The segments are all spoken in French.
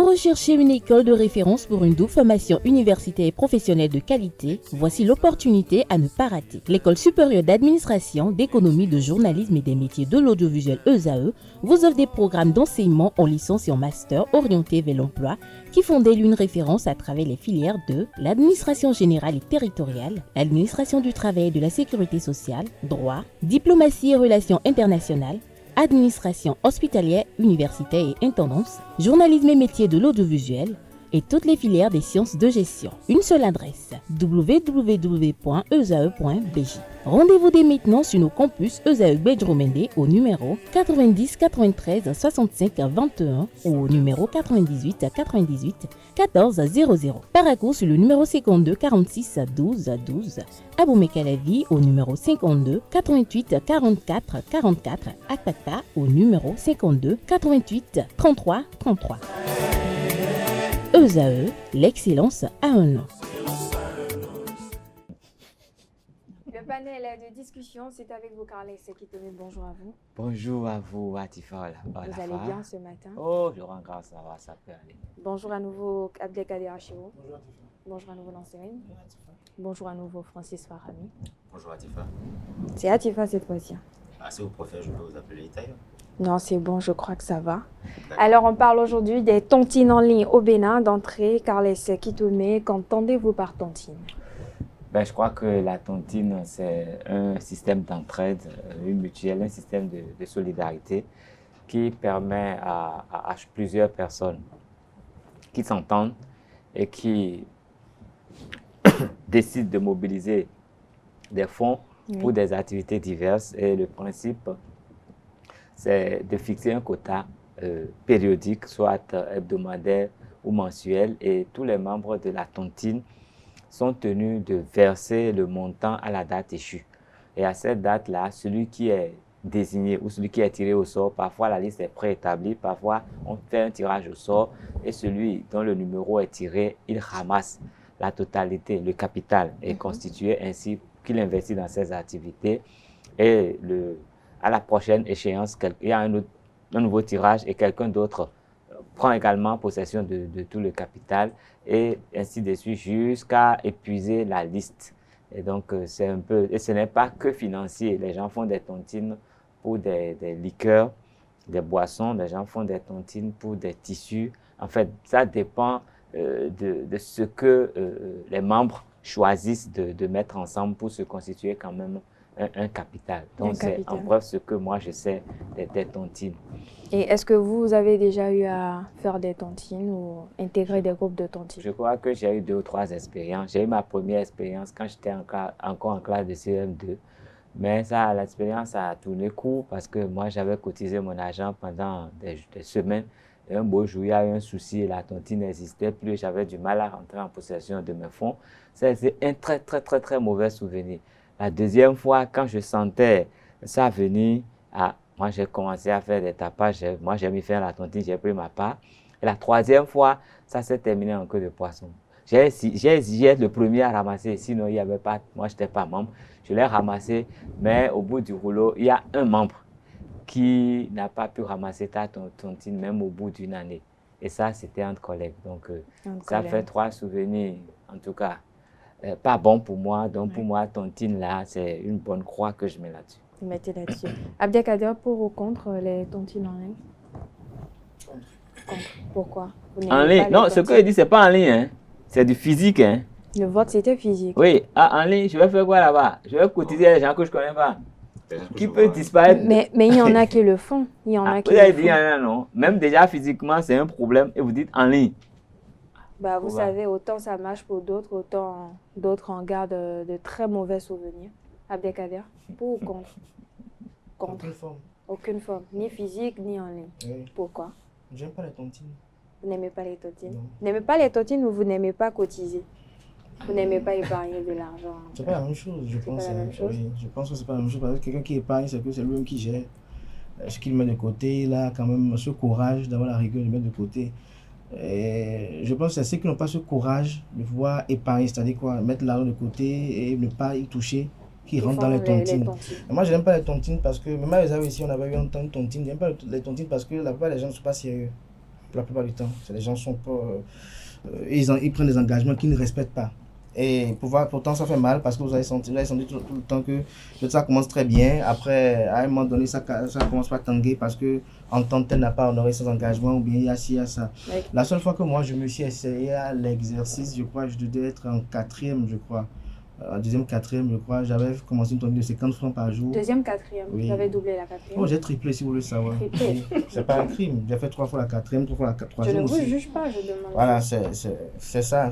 Vous recherchez une école de référence pour une double formation universitaire et professionnelle de qualité? Voici l'opportunité à ne pas rater. L'École supérieure d'administration, d'économie, de journalisme et des métiers de l'audiovisuel ESAE vous offre des programmes d'enseignement en licence et en master orientés vers l'emploi qui font d'elle une référence à travers les filières de l'administration générale et territoriale, l'administration du travail et de la sécurité sociale, droit, diplomatie et relations internationales, administration hospitalière, universitaire et intendance, journalisme et métiers de l'audiovisuel et toutes les filières des sciences de gestion. Une seule adresse, www.esae.bj. Rendez-vous dès maintenant sur nos campus ESAE Bedjromende au numéro 90 93 65 21 ou au numéro 98 98 14 00. Paracourt sur le numéro 52 46 12 12. Aboumé-Calavi au numéro 52 88 44 44. Akpaka au numéro 52 88 33 33. ESAE, l'excellence a un nom. Le panel de discussion, c'est avec vous, Carles Sekitoumé. Bonjour à vous. Bonjour à vous, Atifa. Vous allez bien ce matin? Oh, je rends grâce, ça peut aller. Bonjour à nouveau, Abdelkader Achiro. Bonjour, Atifa. Bonjour à nouveau, Lancerine. Bonjour à nouveau, Francis Farami. Bonjour, Atifa. C'est Atifa cette fois-ci. Ah, si vous préférez, je peux vous appeler Itaïa. Non, c'est bon, je crois que ça va. Alors, on parle aujourd'hui des tontines en ligne au Bénin. D'entrée, Carles Sekitoumé, qu'entendez-vous par tontine? Je crois que la tontine, c'est un système d'entraide, une mutuelle, un système de solidarité qui permet à plusieurs personnes qui s'entendent et qui décident de mobiliser des fonds pour des activités diverses. Et le principe, c'est de fixer un quota périodique, soit hebdomadaire ou mensuel, et tous les membres de la tontine sont tenus de verser le montant à la date échue. Et à cette date-là, celui qui est désigné ou celui qui est tiré au sort, parfois la liste est préétablie, parfois on fait un tirage au sort et celui dont le numéro est tiré, il ramasse la totalité, le capital est constitué ainsi qu'il investit dans ses activités. Et à la prochaine échéance, il y a un nouveau tirage et quelqu'un d'autre prend également possession de tout le capital et ainsi de suite jusqu'à épuiser la liste. Et donc, c'est un peu, et ce n'est pas que financier. Les gens font des tontines pour des liqueurs, des boissons, les gens font des tontines pour des tissus. En fait, ça dépend de ce que les membres choisissent de mettre ensemble pour se constituer quand même un capital. Donc, c'est en bref ce que moi je sais des tontines. Et est-ce que vous avez déjà eu à faire des tontines ou intégrer des groupes de tontines? Je crois que j'ai eu 2 ou 3 expériences. J'ai eu ma première expérience quand j'étais encore en classe de CM2. Mais l'expérience a tourné court parce que moi, j'avais cotisé mon argent pendant des semaines. Et un beau jour, il y a eu un souci et la tontine n'existait plus. J'avais du mal à rentrer en possession de mes fonds. C'est un très, très, très, très mauvais souvenir. La deuxième fois, quand je sentais ça venir, moi j'ai commencé à faire des tapages. Moi j'ai mis faire la tontine, j'ai pris ma part. Et la troisième fois, ça s'est terminé en queue de poisson. J'ai exigé être le premier à ramasser, sinon il n'y avait pas, moi je n'étais pas membre. Je l'ai ramassé, mais au bout du rouleau, il y a un membre qui n'a pas pu ramasser ta tontine même au bout d'une année. Et ça, c'était entre collègues. Donc ça fait 3 souvenirs, en tout cas. Pas bon pour moi, donc pour moi, tontine là, c'est une bonne croix que je mets là-dessus. Vous mettez là-dessus. Abdelkader, pour ou contre les tontines en ligne? Contre. Pourquoi? En ligne? Non, ce que je dis, c'est pas en ligne, hein. C'est du physique. Hein. Le vote, c'était physique. Oui, en ligne, je vais faire quoi là-bas? Je vais cotiser les gens que je ne connais pas. Qui peut disparaître? Mais il y en a qui le font. Il y en a qui vous avez dit, non. Même déjà physiquement, c'est un problème et vous dites en ligne. Vous savez, autant ça marche pour d'autres, autant d'autres en gardent de très mauvais souvenirs. Abdelkader, pour ou contre? Contre. Aucune forme. Aucune forme, ni physique, ni en ligne. Oui. Pourquoi? J'aime pas les tontines. Vous n'aimez pas les tontines? Non. Vous n'aimez pas les tontines ou vous n'aimez pas cotiser? Vous n'aimez pas épargner de l'argent? C'est pas la même chose, je pense. Pas la même chose? Oui, je pense que c'est pas la même chose. Parce que quelqu'un qui épargne, c'est que c'est lui-même qui gère ce qu'il met de côté. Il a quand même ce courage d'avoir la rigueur de mettre de côté. Et je pense que c'est ceux qui n'ont pas ce courage de pouvoir épargner, c'est-à-dire quoi, mettre l'argent de côté et ne pas y toucher, qui rentrent dans les tontines. Moi, je n'aime pas les tontines parce que, même à les ici, on avait eu un temps de tontines. J'aime pas les tontines parce que la plupart des gens ne sont pas sérieux. la plupart du temps. Les gens sont pas... ils prennent des engagements qu'ils ne respectent pas. Et pourtant, ça fait mal parce que vous avez senti tout le temps que ça commence très bien. Après, à un moment donné, ça commence pas à tanguer parce que en tant tel n'a pas honoré ses engagements ou bien il y a ci, il y a ça. Oui. La seule fois que moi, je me suis essayé à l'exercice, je crois, je devais être en 4e, je crois. En 2e, 4e, je crois, j'avais commencé une tournée de 50 francs par jour. 2e, 4e, oui. J'avais doublé la 4e. Oh, j'ai triplé si vous voulez savoir. Triplé. C'est pas un crime. J'ai fait 3 fois la 4e, 3 fois la 3e. Je ne vous juge pas, je demande. Voilà, c'est ça.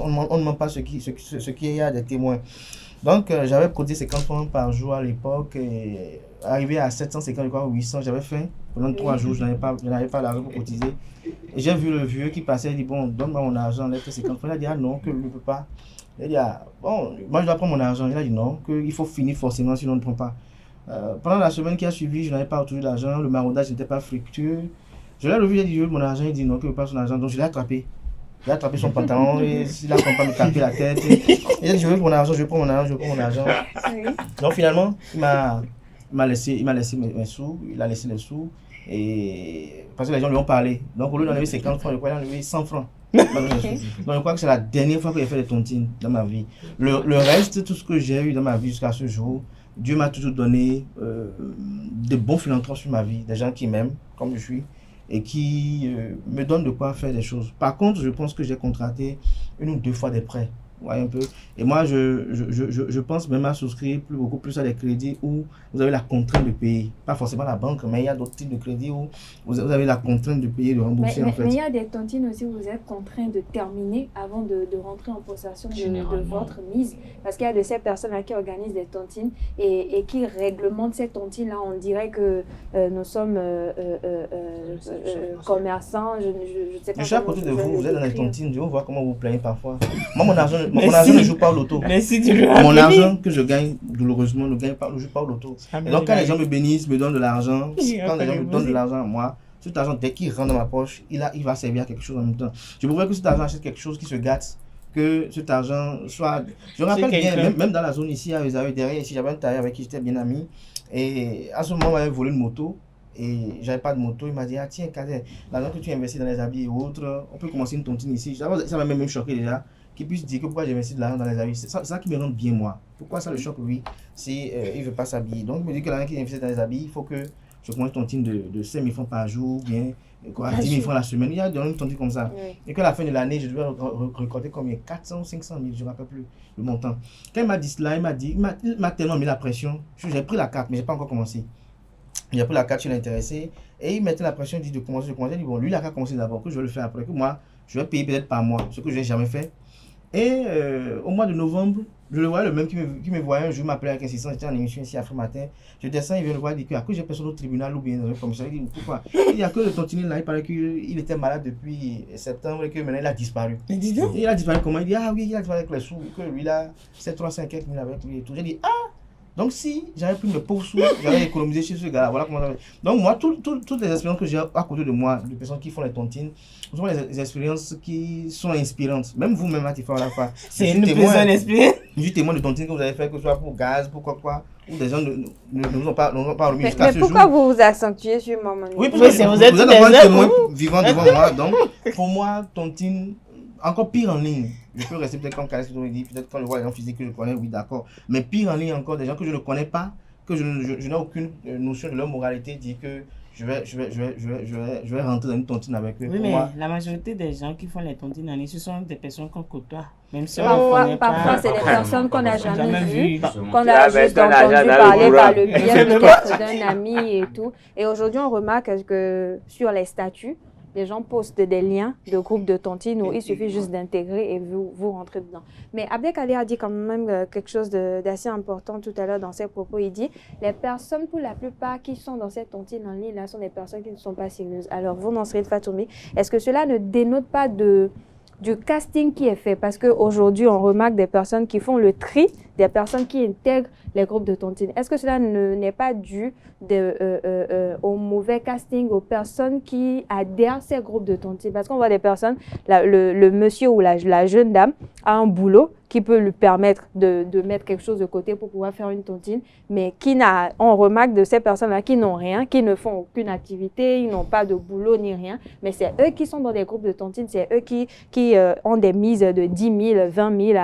On ne ment pas ce qu'il y a des témoins. Donc, j'avais cotisé 50 francs par jour à l'époque. Et arrivé à 750, je crois, 800, j'avais faim. Pendant 3 jours, je n'avais pas l'argent pour cotiser. Et j'ai vu le vieux qui passait, il dit, bon, donne-moi mon argent, enlève tes 50 francs. Il a dit, ah non, que je ne peux pas. Il a dit, ah, bon, moi je dois prendre mon argent. Il a dit non, qu'il faut finir forcément, sinon on ne prend pas. Pendant la semaine qui a suivi, je n'avais pas retrouvé d'argent, le maraudage n'était pas fructueux. Je l'ai revu, j'ai dit, je veux mon argent, il dit non, qu'il ne veut pas son argent. Donc je l'ai attrapé. Il a attrapé son pantalon, et il a commencé à me taper la tête. Il a dit, je veux mon argent, je veux prendre mon argent, je veux prendre mon argent. Oui. Donc finalement, il m'a laissé mes sous, il a laissé les sous. Et parce que les gens lui ont parlé. Donc au lieu d'enlever 50 francs, je crois qu'il a enlevé 100 francs. Donc je crois que c'est la dernière fois que j'ai fait des tontines dans ma vie. Le reste, tout ce que j'ai eu dans ma vie jusqu'à ce jour, Dieu m'a toujours donné de bons philanthropes sur ma vie, des gens qui m'aiment comme je suis et qui me donnent de quoi faire des choses. Par contre, je pense que j'ai contracté 1 ou 2 fois des prêts. Ouais, un peu. Et moi, je pense même à souscrire beaucoup plus à des crédits où vous avez la contrainte de payer. Pas forcément la banque, mais il y a d'autres types de crédits où vous avez la contrainte de payer, de rembourser en fait. Mais il y a des tontines aussi où vous êtes contraint de terminer avant de rentrer en possession de votre mise. Parce qu'il y a de ces personnes-là qui organisent des tontines et qui réglementent ces tontines-là. On dirait que nous sommes commerçants. Je sais pas. Je suis à côté de vous, vous êtes dans les tontines, je vous vois comment vous plaignez parfois. Moi, mon argent ne joue pas au loto. Mon argent que je gagne douloureusement ne joue pas au loto. Et donc quand les gens me bénissent, me donnent de l'argent, quand les gens me donnent de l'argent à moi, cet argent, dès qu'il rentre dans ma poche, il va servir à quelque chose en même temps. Je voudrais que cet argent achète quelque chose qui se gâte, que cet argent soit... Je me rappelle bien, même dans la zone ici, derrière ici, j'avais un tailleur avec qui j'étais bien ami. Et à ce moment, on m'avait volé une moto. Et j'avais pas de moto, il m'a dit, ah tiens, Kader, l'argent que tu investis dans les habits et autres, on peut commencer une tontine ici. Ça m'a même choqué déjà. Qu'il puisse dire que pourquoi j'ai investi de l'argent dans les habits. C'est ça qui me rend bien moi. Pourquoi ça le choque lui si il ne veut pas s'habiller. Donc il me dit que l'argent qu'il investit dans les habits, il faut que je commence une tontine de 5 000 francs par jour, bien 10 000 francs la semaine. Il y a une tontine comme ça. Oui. Et qu'à la fin de l'année, je devais récolter combien 400 ou 500 000, je ne me rappelle plus le montant. Quand il m'a dit cela, il m'a tellement mis la pression. J'ai pris la carte, mais je n'ai pas encore commencé. J'ai pris la carte, je l'ai intéressé. Et il mettait la pression, il dit de commencer. Il dit bon, lui, il a qu'à commencer d'abord, que je vais le faire après, que moi, je vais payer peut-être par mois, ce que je n'ai jamais fait. Et au mois de novembre, je le voyais le même qui me voyait un jour, m'appelait avec insistance, j'étais en émission ici à Afrique Matin. Je descends, il vient le voir, il dit que à cause j'ai personne au tribunal ou bien dans le commissariat. Il dit pourquoi? Il dit à cause de tontine là, il paraît qu'il était malade depuis septembre et que maintenant il a disparu. Et il a disparu comment? Il dit ah oui, il a disparu avec les sous, que lui là, c'est 300 quelques mille avec lui et tout. J'ai dit ah! Donc si j'avais pris mes pauvres sous, j'avais économisé chez ce gars-là, voilà comment ça va. Donc moi, toutes les expériences que j'ai à côté de moi, de personnes qui font les tontines, ce sont des expériences qui sont inspirantes. Même vous-même, Latifa, à la fois. C'est une personne inspirante. Je suis témoin de tontines que vous avez fait, que ce soit pour gaz, pour quoi, où des gens ne vous ont pas remis jusqu'à ce jour. Mais pourquoi vous vous accentuez sur Maman? Oui, parce que vous êtes un témoin vivant devant moi. Donc pour moi, tontine, encore pire en ligne. Je peux rester peut-être comme Khaled dit, peut-être quand je vois les gens physiques que je connais, oui d'accord. Mais pire en ligne encore, des gens que je ne connais pas, que je n'ai aucune notion de leur moralité, dit que je vais rentrer dans une tontine avec eux. Oui, mais moi, la majorité des gens qui font les tontines en ligne, ce sont des personnes qu'on côtoie. Même si parfois c'est des personnes qu'on n'a jamais vues, qu'on a juste entendu parler par le biais peut-être d'un ami et tout. Et aujourd'hui, on remarque que sur les statuts, les gens postent des liens de groupes de tontines où il suffit juste d'intégrer et vous rentrez dedans. Mais Abdelkader a dit quand même quelque chose d'assez important tout à l'heure dans ses propos. Il dit, les personnes pour la plupart qui sont dans cette tontine en ligne là sont des personnes qui ne sont pas sérieuses. Alors vous, Nansrine Fatoumi, est-ce que cela ne dénote pas du casting qui est fait? Parce qu'aujourd'hui, on remarque des personnes qui font le tri, des personnes qui intègrent les groupes de tontines. Est-ce que cela n'est pas dû au mauvais casting, aux personnes qui adhèrent à ces groupes de tontines? Parce qu'on voit des personnes, le monsieur ou la jeune dame a un boulot qui peut lui permettre de mettre quelque chose de côté pour pouvoir faire une tontine, mais on remarque de ces personnes-là qui n'ont rien, qui ne font aucune activité, ils n'ont pas de boulot ni rien, mais c'est eux qui sont dans des groupes de tontine, c'est eux qui ont des mises de 10 000, 20 000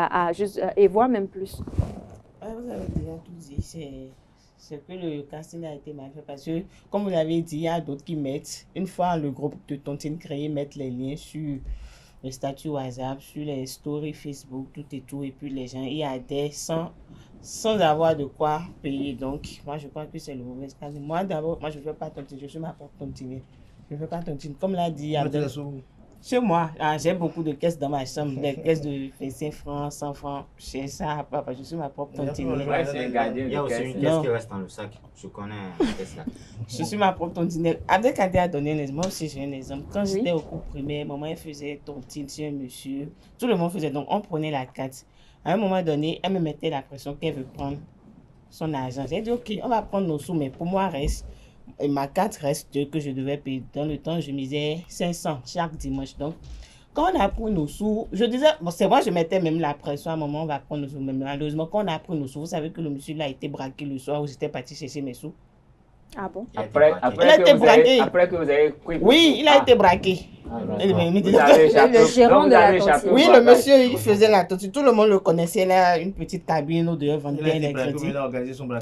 et voire même plus. Vous avez déjà tout dit, c'est que le casting a été mal fait parce que, comme vous l'avez dit, il y a d'autres qui mettent, une fois le groupe de tontine créé, mettent les liens sur le statut WhatsApp, sur les stories Facebook, tout et tout, et puis les gens y adhèrent sans avoir de quoi payer. Donc, moi, je crois que c'est le mauvais casting. Moi, d'abord, je ne fais pas tontine, je suis ma propre tontine. Je ne fais pas tontine. Comme l'a dit Abdel. Chez moi, j'ai beaucoup de caisses dans ma chambre, des caisses de 25 francs, 100 francs. Chez ça, papa, je suis ma propre tontinière. Il y a aussi une caisse qui reste dans le sac. Je connais une caisse là. Je suis ma propre tontinière. Abdelkader a donné un exemple. Moi aussi, j'ai un exemple. Quand j'étais au cours primaire, maman elle faisait tontine sur un monsieur. Tout le monde faisait. Donc, on prenait la carte. À un moment donné, elle me mettait la pression qu'elle veut prendre son argent. J'ai dit, OK, on va prendre nos sous, mais pour moi, reste. Et ma carte reste que je devais payer. Dans le temps, je misais 500 chaque dimanche. Donc, quand on a pris nos sous, je disais, bon, c'est moi, je mettais même la pression à un moment, on va prendre nos sous. Mais malheureusement, quand on a pris nos sous, vous savez que le monsieur là a été braqué le soir où j'étais parti chercher mes sous. Ah bon? Après que vous avez pris. Oui, il a été braqué. Le gérant de la tontine. Oui, le monsieur, il faisait la tontine. Tout le monde le connaissait. Il a une petite cabine où dehors vendait des crédits.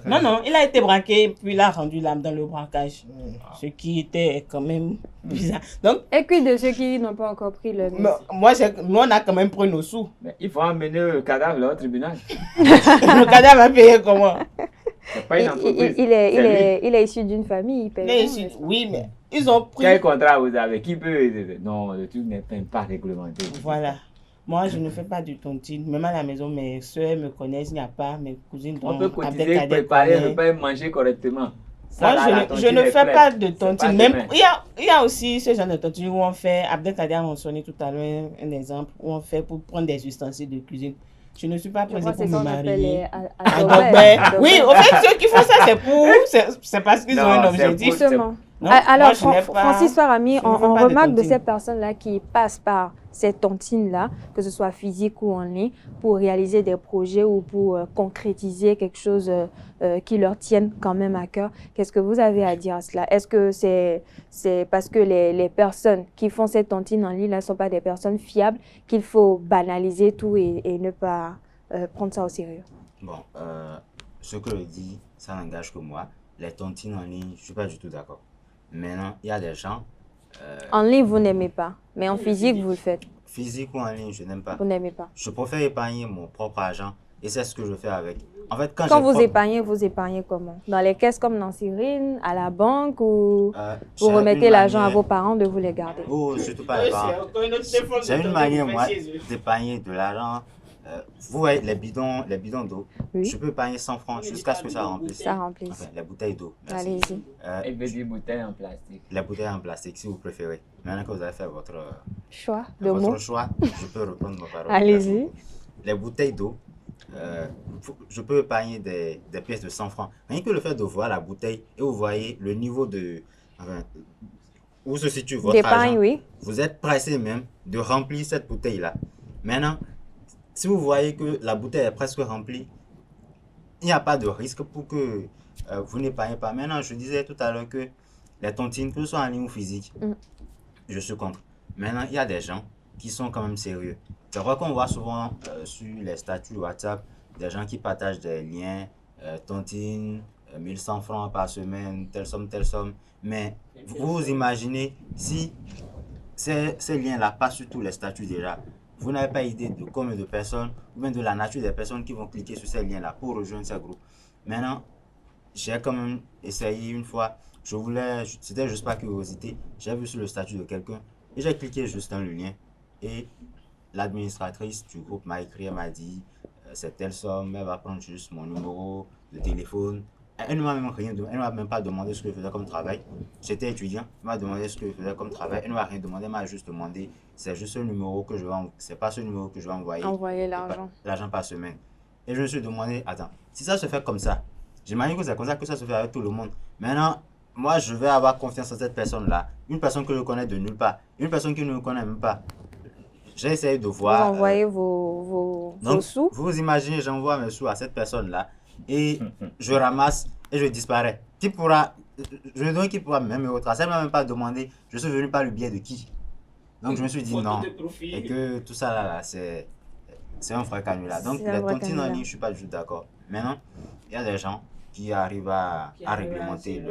Non, il a été braqué, puis il a rendu l'âme dans le braquage. Ce qui était quand même bizarre. Donc, et puis de ceux qui n'ont pas encore pris le... Moi, on a quand même pris nos sous. Mais il faut emmener le cadavre là au tribunal. Le cadavre va payer comment? C'est pas une entreprise. Il est issu d'une famille. Oui, mais ils ont pris... Quel contrat vous avez? Qui peut... Non, le truc n'est pas réglementé. Voilà. Moi, je ne fais pas du tontine. Même à la maison, mes soeurs me connaissent. Il n'y a pas mes cousines. On peut cotiser, préparer, ne pas manger correctement. Moi, je ne fais pas de tontine. Même, il y a aussi ce genre de tontine où on fait... Abdelkader a mentionné tout à l'heure un exemple où on fait pour prendre des ustensiles de cuisine. Je ne suis pas pressée pour me marier. Oui, au fait, ceux qui font ça, c'est parce qu'ils ont un objectif. Justement. Alors, Francis Farami, on remarque de ces personnes-là qui passent par ces tontines-là, que ce soit physique ou en ligne, pour réaliser des projets ou pour concrétiser quelque chose qui leur tienne quand même à cœur. Qu'est-ce que vous avez à dire à cela? Est-ce que c'est parce que les personnes qui font ces tontines en ligne ne sont pas des personnes fiables qu'il faut banaliser tout et ne pas prendre ça au sérieux? Bon, ce que je dis, ça n'engage que moi. Les tontines en ligne, je ne suis pas du tout d'accord. Maintenant, il y a des gens... En ligne, vous n'aimez pas, mais en physique, vous le faites. Physique ou en ligne, je n'aime pas. Vous n'aimez pas. Je préfère épargner mon propre argent et c'est ce que je fais avec. En fait, quand vous épargnez comment? Dans les caisses comme dans Cyrine, à la banque ou vous remettez l'argent à vos parents de vous les garder? Oh, surtout pas les parents. J'ai une manière, moi, d'épargner de l'argent. Vous voyez les bidons d'eau, oui. Je peux épargner 100 francs jusqu'à ce que ça remplisse. Ça remplisse. Enfin, les bouteilles d'eau. Allez-y. Et des bouteilles en plastique. Les bouteilles en plastique, si vous préférez. Maintenant que vous avez fait votre choix, je peux reprendre ma parole. Allez-y. Les bouteilles d'eau, je peux épargner des pièces de 100 francs. Rien que le fait de voir la bouteille et vous voyez le niveau de... Enfin, où se situe votre argent. Oui. Vous êtes pressé même de remplir cette bouteille-là. Maintenant, si vous voyez que la bouteille est presque remplie, il n'y a pas de risque pour que vous n'épargnez pas. Maintenant, je disais tout à l'heure que les tontines, que ce soit en ligne ou physique, je suis contre. Maintenant, il y a des gens qui sont quand même sérieux. C'est vrai qu'on voit souvent sur les statuts WhatsApp des gens qui partagent des liens, tontine, 1100 francs par semaine, telle somme. Mais vous vous imaginez si ces liens-là passent sur tous les statuts déjà. Vous n'avez pas idée de combien de personnes, ou bien de la nature des personnes qui vont cliquer sur ces liens-là pour rejoindre ces groupes. Maintenant, j'ai quand même essayé une fois, c'était juste par curiosité, j'ai vu sur le statut de quelqu'un et j'ai cliqué juste dans le lien. Et l'administratrice du groupe m'a écrit, elle m'a dit, c'est telle somme, elle va prendre juste mon numéro de téléphone. Elle ne m'a même rien demandé, elle ne m'a même pas demandé ce que je faisais comme travail. J'étais étudiant, elle m'a demandé ce que je faisais comme travail, elle ne m'a rien demandé, elle m'a juste demandé, c'est juste ce numéro que je vais envoyer, c'est pas ce numéro que je vais envoyer. Envoyer l'argent. L'argent par semaine. Et je me suis demandé, attends, si ça se fait comme ça, j'imagine que c'est comme ça que ça se fait avec tout le monde. Maintenant, moi je vais avoir confiance en cette personne-là, une personne que je connais de nulle part, une personne qui ne me connaît même pas. j'ai essayé de Vous voir. envoyez vos Donc, sous. vous imaginez, j'envoie mes sous à cette personne-là et je ramasse et je disparais. Qui pourra, je me demande qui pourra même me retracer. Elle ne m'a même pas demandé, je suis venu par le biais de qui. Donc, je me suis dit non. Et que tout ça là, c'est un vrai canular. Donc, C'est un les vrai tontines en canular. ligne, je ne suis pas du tout d'accord. Maintenant, il y a des gens qui arrivent à réglementer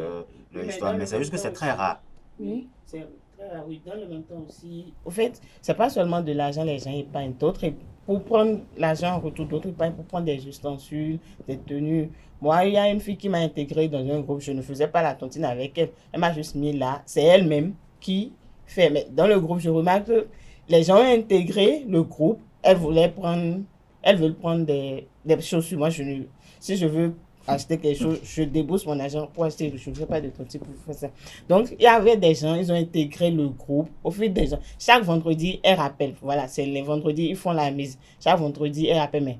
leur histoire, mais c'est juste que c'est très rare. Oui. C'est très rare, oui. Dans le même temps aussi, au fait, c'est pas seulement de l'argent, les gens épargnent. D'autres, pour prendre l'argent en retour, d'autres épargnent pour prendre des ustensiles, des tenues. Moi, il y a une fille qui m'a intégré dans un groupe, je ne faisais pas la tontine avec elle. Elle m'a juste mis là, c'est elle-même qui fait. Mais dans le groupe, je remarque que les gens ont intégré le groupe, elles veulent prendre des chaussures. Moi, si je veux acheter quelque chose, je débourse mon argent pour acheter quelque chose. Je ne fais pas de tontine pour faire ça. Donc, il y avait des gens, ils ont intégré le groupe. Au fil des gens, chaque vendredi, elles rappellent. Voilà, c'est les vendredis, ils font la mise. Chaque vendredi, elles rappellent. Mais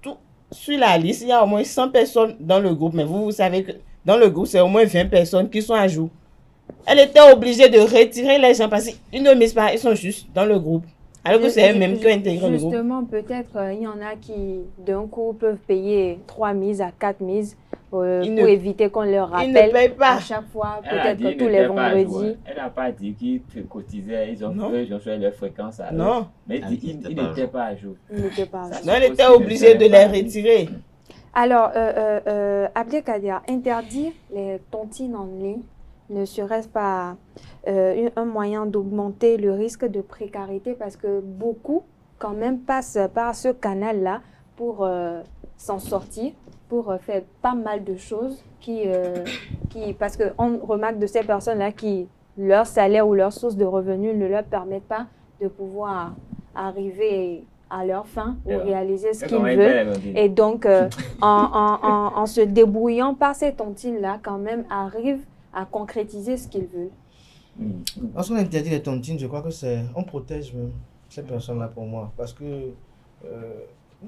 tout, sur la liste, il y a au moins 100 personnes dans le groupe. Mais vous savez que dans le groupe, c'est au moins 20 personnes qui sont à jour. Elle était obligée de retirer les gens parce qu'ils ne misent pas, ils sont juste dans le groupe. Alors que c'est eux-mêmes qui ont intégré le groupe. Justement, peut-être il y en a qui, d'un coup, peuvent payer 3 mises à 4 mises pour éviter qu'on leur Ils rappelle ne payent pas. à chaque fois, Elle a peut-être dit que qu'ils tous les n'étaient pas à jour, vendredis. hein. Elle n'a pas dit qu'ils cotisaient, ils ont Non. fait leur fréquence à eux. Non. Mais Elle ils n'était pas à n'étaient jour. pas à jour. Ils n'étaient pas à Ça, jour. Non, elle était obligée de les retirer. Alors, Abdelkader, interdire les tontines en ligne ne serait-ce pas un moyen d'augmenter le risque de précarité parce que beaucoup, quand même, passent par ce canal-là pour s'en sortir, pour faire pas mal de choses parce qu'on remarque de ces personnes-là qui, leur salaire ou leur source de revenus ne leur permettent pas de pouvoir arriver à leur fin ou réaliser ce qu'ils veulent. Et donc, en se débrouillant par ces tontines-là, quand même, arrivent à concrétiser ce qu'ils veulent. Lorsqu'on interdit les tontines, je crois que on protège même ces personnes-là pour moi. Parce que,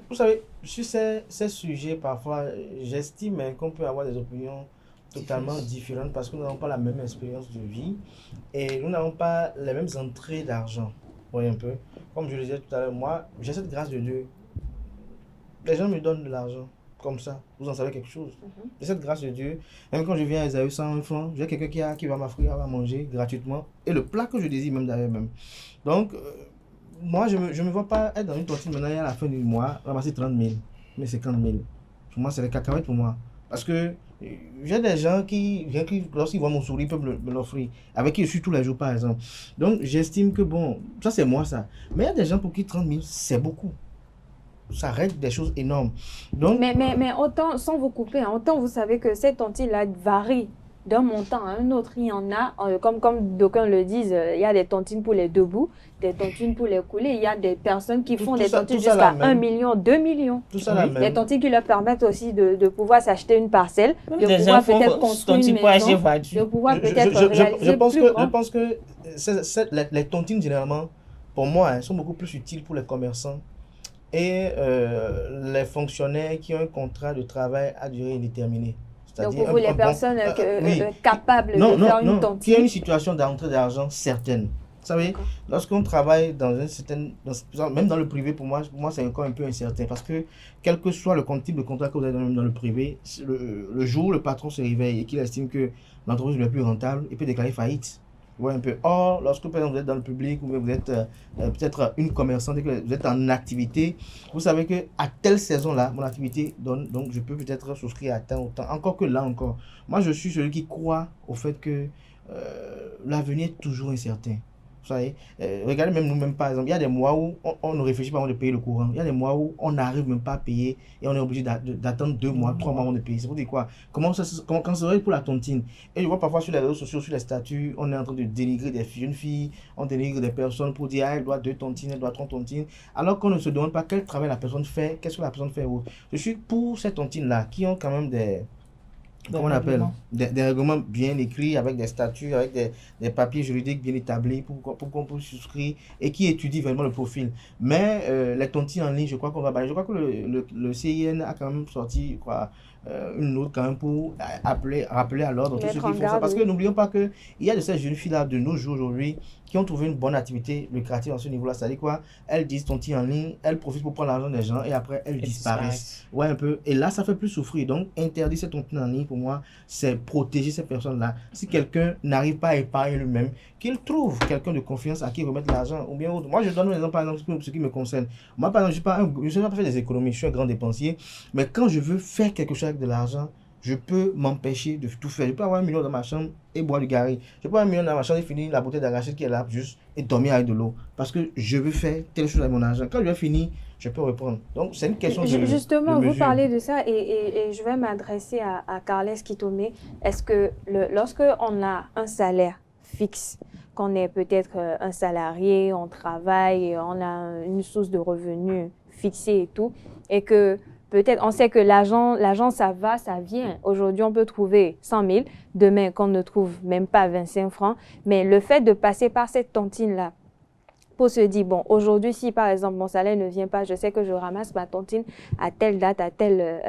vous savez, sur ces sujets, parfois, j'estime qu'on peut avoir des opinions totalement différentes parce que nous n'avons pas la même expérience de vie et nous n'avons pas les mêmes entrées d'argent. Vous voyez un peu. Comme je le disais tout à l'heure, moi, j'ai cette grâce de Dieu. Les gens me donnent de l'argent. Comme ça, vous en savez quelque chose. J'ai cette grâce de Dieu. Même quand je viens à Esaü 101 francs, j'ai quelqu'un qui va m'offrir à manger gratuitement. Et le plat que je désire même d'ailleurs même. Donc, moi, je me vois pas être dans une tontine maintenant et à la fin du mois, ramasser 30 000, mais 50 000. Pour moi, c'est les cacahuètes pour moi. Parce que j'ai des gens qui lorsqu'ils voient mon sourire, peuvent me l'offrir. Avec qui je suis tous les jours, par exemple. Donc, j'estime que bon, ça c'est moi ça. Mais il y a des gens pour qui 30 000, c'est beaucoup. Ça règle des choses énormes. Donc, mais autant, sans vous couper, hein, autant vous savez que ces tontines-là varient d'un montant à un autre. Il y en a, comme d'aucuns le disent, il y a des tontines pour les debout, des tontines pour les coulés. Il y a des personnes qui font des tontines jusqu'à 1 million, 2 millions. Tout ça la même. Des tontines qui leur permettent aussi de pouvoir s'acheter une parcelle, de Des pouvoir enfants peut-être construire une pour acheter maison, voiture. de pouvoir peut-être réaliser je pense que les tontines, généralement, pour moi, hein, sont beaucoup plus utiles pour les commerçants et les fonctionnaires qui ont un contrat de travail à durée indéterminée. Donc pour vous, les personnes capables de faire une tontine. Qui a une situation d'entrée d'argent certaine. Vous savez, lorsqu'on travaille dans une certaine, même dans le privé, pour moi c'est encore un peu incertain. Parce que quel que soit le type de contrat que vous avez dans le privé, le jour où le patron se réveille et qu'il estime que l'entreprise n'est plus rentable, il peut déclarer faillite. Vous voyez un peu. Or, lorsque par exemple, vous êtes dans le public ou vous êtes peut-être une commerçante et que vous êtes en activité, vous savez qu'à telle saison-là, mon activité donne, donc je peux peut-être souscrire à tant ou tant. Encore que là encore, moi je suis celui qui croit au fait que l'avenir est toujours incertain. Vous savez, regardez même nous-mêmes par exemple, il y a des mois où on ne réfléchit pas avant de payer le courant. Il y a des mois où on n'arrive même pas à payer et on est obligé d'attendre 2 mois, 3 mois avant de payer. C'est pour dire quoi? Comment ça serait pour la tontine? Et je vois parfois sur les réseaux sociaux, sur les statuts, on est en train de dénigrer des jeunes filles, on dénigre des personnes pour dire elle doit 2 tontines, elle doit 3 tontines, alors qu'on ne se demande pas quel travail la personne fait, qu'est-ce que la personne fait. Je suis pour ces tontines-là qui ont quand même comment on appelle, des règlements bien écrits, avec des statuts, avec des papiers juridiques bien établis pour qu'on puisse souscrire et qui étudient vraiment le profil. Mais les tontines en ligne, je crois qu'on va balayer. Je crois que le CIN a quand même sorti une note quand même pour rappeler à l'ordre tous ceux qui Mettre en font ça. garde, Parce que oui. n'oublions pas qu'il y a de ces jeunes filles-là de nos jours aujourd'hui qui ont trouvé une bonne activité lucrative à ce niveau-là. C'est-à-dire quoi? Elles disent tontine en ligne, elles profitent pour prendre l'argent des gens et après elles disparaissent. Ouais, un peu. Et là, ça fait plus souffrir. Donc, interdire cette tontine en ligne, pour moi, c'est protéger ces personnes-là. Si quelqu'un n'arrive pas à épargner lui-même, qu'il trouve quelqu'un de confiance à qui remettre l'argent ou bien autre. Moi, je donne un exemple, par exemple, ce qui me concerne. Moi, par exemple, je ne sais pas faire des économies, je suis un grand dépensier, mais quand je veux faire quelque chose avec de l'argent, je peux m'empêcher de tout faire. Je peux avoir 1 million dans ma chambre et boire du Gary. Je peux avoir 1 million dans ma chambre et finir la bouteille d'arachide qui est là juste et dormir avec de l'eau. Parce que je veux faire telle chose avec mon argent. Quand je vais finir, je peux reprendre. Donc, c'est une question de Justement, de vous mesure. parlez de ça et je vais m'adresser à Carles Kitome. Est-ce que lorsque on a un salaire fixe, qu'on est peut-être un salarié, on travaille, on a une source de revenus fixée et tout, et que peut-être on sait que l'argent ça va, ça vient. Aujourd'hui, on peut trouver 100 000, demain qu'on ne trouve même pas 25 francs, mais le fait de passer par cette tontine-là, pour se dire, bon, aujourd'hui, si par exemple mon salaire ne vient pas, je sais que je ramasse ma tontine à telle date, à telle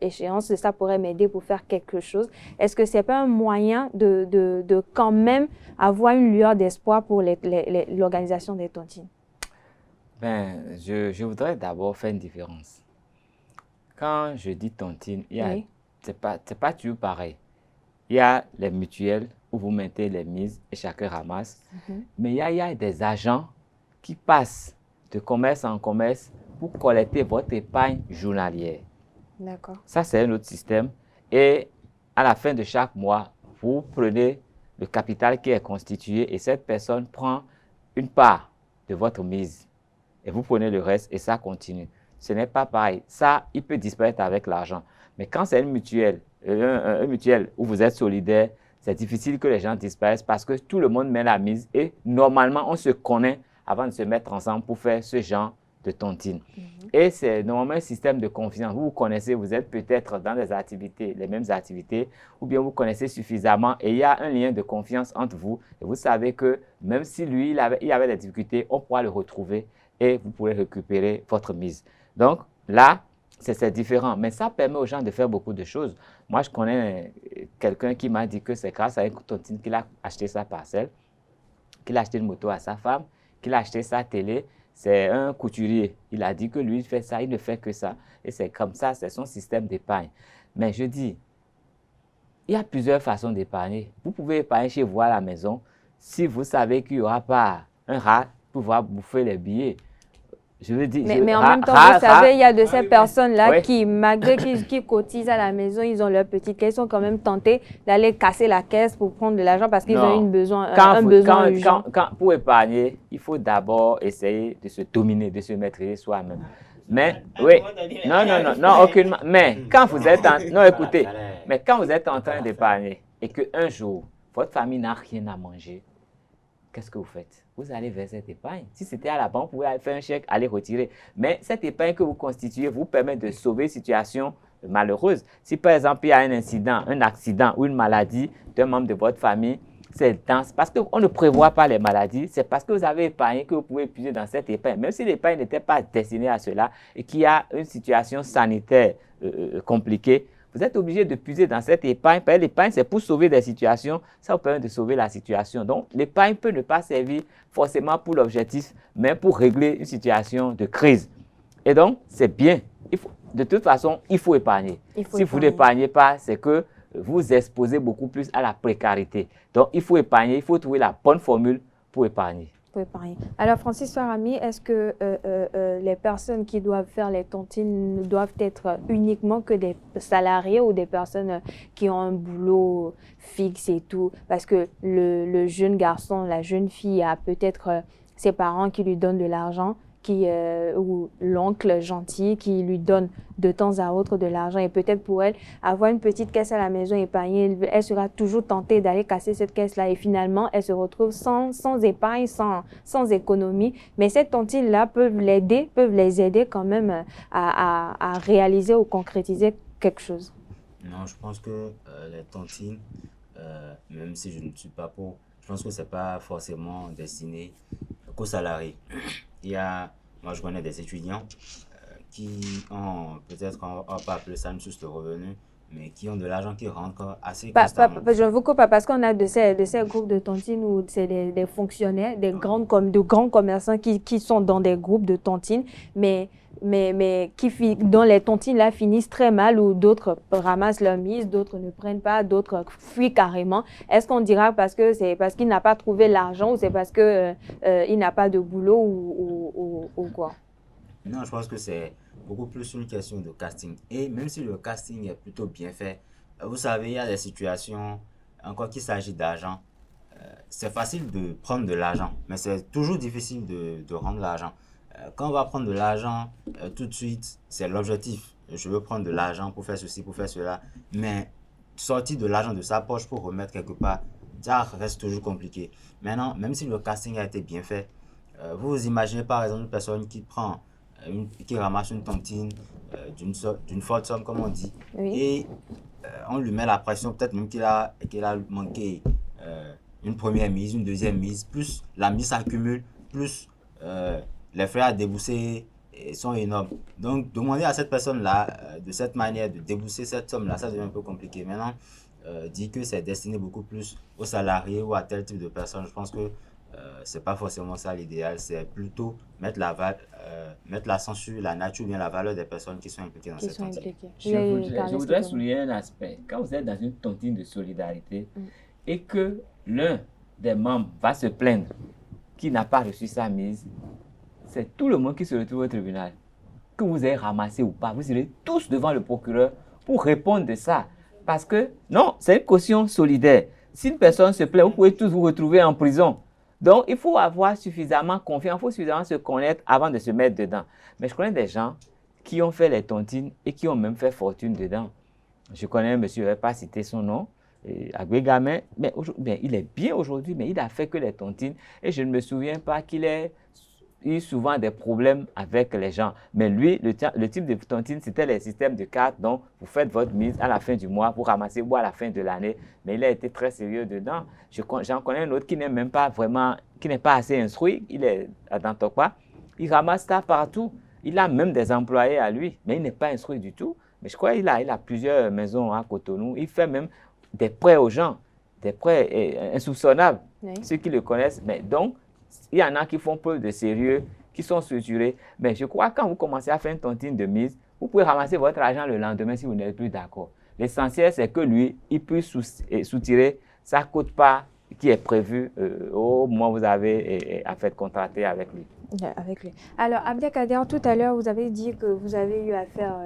échéance, ça pourrait m'aider pour faire quelque chose. Est-ce que ce n'est pas un moyen de quand même avoir une lueur d'espoir pour l'organisation des tontines? Ben, je voudrais d'abord faire une différence. Quand je dis tontine, Oui. c'est pas toujours pareil. Il y a les mutuelles où vous mettez les mises et chacun ramasse. Mais il y a des agents qui passent de commerce en commerce pour collecter votre épargne journalière. D'accord. Ça, c'est un autre système. Et à la fin de chaque mois, vous prenez le capital qui est constitué et cette personne prend une part de votre mise. Et vous prenez le reste et ça continue. Ce n'est pas pareil. Ça, il peut disparaître avec l'argent. Mais quand c'est une mutuelle où vous êtes solidaire, c'est difficile que les gens disparaissent parce que tout le monde met la mise et normalement, on se connaît avant de se mettre ensemble pour faire ce genre de tontine. Et c'est normalement un système de confiance. Vous vous connaissez, vous êtes peut-être dans des activités, les mêmes activités, ou bien vous connaissez suffisamment et il y a un lien de confiance entre vous. Et vous savez que même si lui, il avait des difficultés, on pourra le retrouver et vous pourrez récupérer votre mise. Donc là, c'est différent, mais ça permet aux gens de faire beaucoup de choses. Moi, je connais quelqu'un qui m'a dit que c'est grâce à une tontine qu'il a acheté sa parcelle, qu'il a acheté une moto à sa femme, qu'il a acheté sa télé. C'est un couturier. Il a dit que lui, il fait ça, il ne fait que ça. Et c'est comme ça, c'est son système d'épargne. Mais je dis, il y a plusieurs façons d'épargner. Vous pouvez épargner chez vous à la maison si vous savez qu'il n'y aura pas un rat pour pouvoir bouffer les billets. Je veux dire, mais en même temps, vous savez, il y a de ces personnes-là qui, malgré qu'ils cotisent à la maison, ils ont leur petite caisse, ils sont quand même tentés d'aller casser la caisse pour prendre de l'argent parce qu'ils ont un besoin urgent. Pour épargner, il faut d'abord essayer de se dominer, de se maîtriser soi-même. Mais, oui, non, aucunement. Mais quand vous êtes mais quand vous êtes en train d'épargner et qu'un jour, votre famille n'a rien à manger, qu'est-ce que vous faites? Vous allez vers cette épargne. Si c'était à la banque, vous pouvez faire un chèque, aller retirer. Mais cette épargne que vous constituez vous permet de sauver une situation malheureuse. Si par exemple, il y a un incident, un accident ou une maladie d'un membre de votre famille, c'est parce qu'on ne prévoit pas les maladies, c'est parce que vous avez épargné que vous pouvez puiser dans cette épargne. Même si l'épargne n'était pas destinée à cela et qu'il y a une situation sanitaire compliquée, vous êtes obligé de puiser dans cette épargne. L'épargne, c'est pour sauver des situations. Ça vous permet de sauver la situation. Donc, l'épargne peut ne pas servir forcément pour l'objectif, mais pour régler une situation de crise. Et donc, c'est bien. De toute façon, il faut épargner. Si vous n'épargnez pas, c'est que vous exposez beaucoup plus à la précarité. Donc, il faut épargner. Il faut trouver la bonne formule pour épargner. Alors, Francis Farami, est-ce que les personnes qui doivent faire les tontines doivent être uniquement que des salariés ou des personnes qui ont un boulot fixe et tout? Parce que le jeune garçon, la jeune fille a peut-être ses parents qui lui donnent de l'argent, ou l'oncle gentil qui lui donne de temps à autre de l'argent. Et peut-être pour elle, avoir une petite caisse à la maison épargnée, elle sera toujours tentée d'aller casser cette caisse-là. Et finalement, elle se retrouve sans épargne, sans économie. Mais ces tontines-là peuvent les aider quand même à réaliser ou concrétiser quelque chose. Non, je pense que les tontines, même si je ne suis pas pour, je pense que ce n'est pas forcément destiné qu'aux salariés. Moi je connais des étudiants qui ont, peut-être on va pas appeler ça une source de revenus, mais qui ont de l'argent qui rentre assez constamment. Je ne vous coupe pas parce qu'on a de ces groupes de tontines où c'est des fonctionnaires, de grands commerçants qui sont dans des groupes de tontines, mais dont les tontines là finissent très mal, ou d'autres ramassent leur mise, d'autres ne prennent pas, d'autres fuient carrément. Est-ce qu'on dira parce qu'il n'a pas trouvé l'argent, ou c'est parce que il n'a pas de boulot ou quoi? Non, je pense que c'est beaucoup plus une question de casting. Et même si le casting est plutôt bien fait, vous savez, il y a des situations, encore qu'il s'agit d'argent, c'est facile de prendre de l'argent, mais c'est toujours difficile de rendre l'argent. Quand on va prendre de l'argent, tout de suite, c'est l'objectif. Je veux prendre de l'argent pour faire ceci, pour faire cela, mais sortir de l'argent de sa poche pour remettre quelque part, ça reste toujours compliqué. Maintenant, même si le casting a été bien fait, vous imaginez par exemple une personne qui ramasse une tontine d'une forte somme, comme on dit, oui. Et on lui met la pression, peut-être même qu'il a manqué une première mise, une deuxième mise, plus la mise s'accumule, plus les frais à débourser sont énormes. Donc, demander à cette personne-là, de cette manière, de débourser cette somme-là, ça devient un peu compliqué. Maintenant, dire que c'est destiné beaucoup plus aux salariés ou à tel type de personnes, je pense que c'est pas forcément ça l'idéal. C'est plutôt mettre l'accent sur la nature, bien la valeur des personnes qui sont impliquées dans cette tontine. Je voudrais souligner un aspect. Quand vous êtes dans une tontine de solidarité et que l'un des membres va se plaindre qu'il n'a pas reçu sa mise, c'est tout le monde qui se retrouve au tribunal. Que vous ayez ramassé ou pas, vous irez tous devant le procureur pour répondre de ça. Parce que, non, c'est une caution solidaire. Si une personne se plaint, vous pouvez tous vous retrouver en prison. Donc, il faut avoir suffisamment confiance, il faut suffisamment se connaître avant de se mettre dedans. Mais je connais des gens qui ont fait les tontines et qui ont même fait fortune dedans. Je connais un monsieur, je ne vais pas citer son nom, Agbegamin, mais il est bien aujourd'hui, mais il n'a fait que les tontines. Et je ne me souviens pas qu'il ait eu souvent des problèmes avec les gens. Mais lui, le type de tontine, c'était les systèmes de cartes. Donc, vous faites votre mise à la fin du mois, vous ramassez ou à la fin de l'année. Mais il a été très sérieux dedans. J'en connais un autre qui n'est même pas vraiment, qui n'est pas assez instruit. Il est dans Tokwa. Il ramasse ça partout. Il a même des employés à lui, mais il n'est pas instruit du tout. Mais je crois qu'il a plusieurs maisons à Cotonou. Il fait même des prêts aux gens, des prêts insoupçonnables, oui. Ceux qui le connaissent. Mais donc, il y en a qui font preuve de sérieux, qui sont structurés. Mais je crois que quand vous commencez à faire une tontine de mise, vous pouvez ramasser votre argent le lendemain si vous n'êtes plus d'accord. L'essentiel, c'est que lui, il puisse soutirer sa quote-part qui est prévue au moment où vous avez contracté avec lui. Avec lui. Alors, Abdelkader, tout à l'heure, vous avez dit que vous avez eu à faire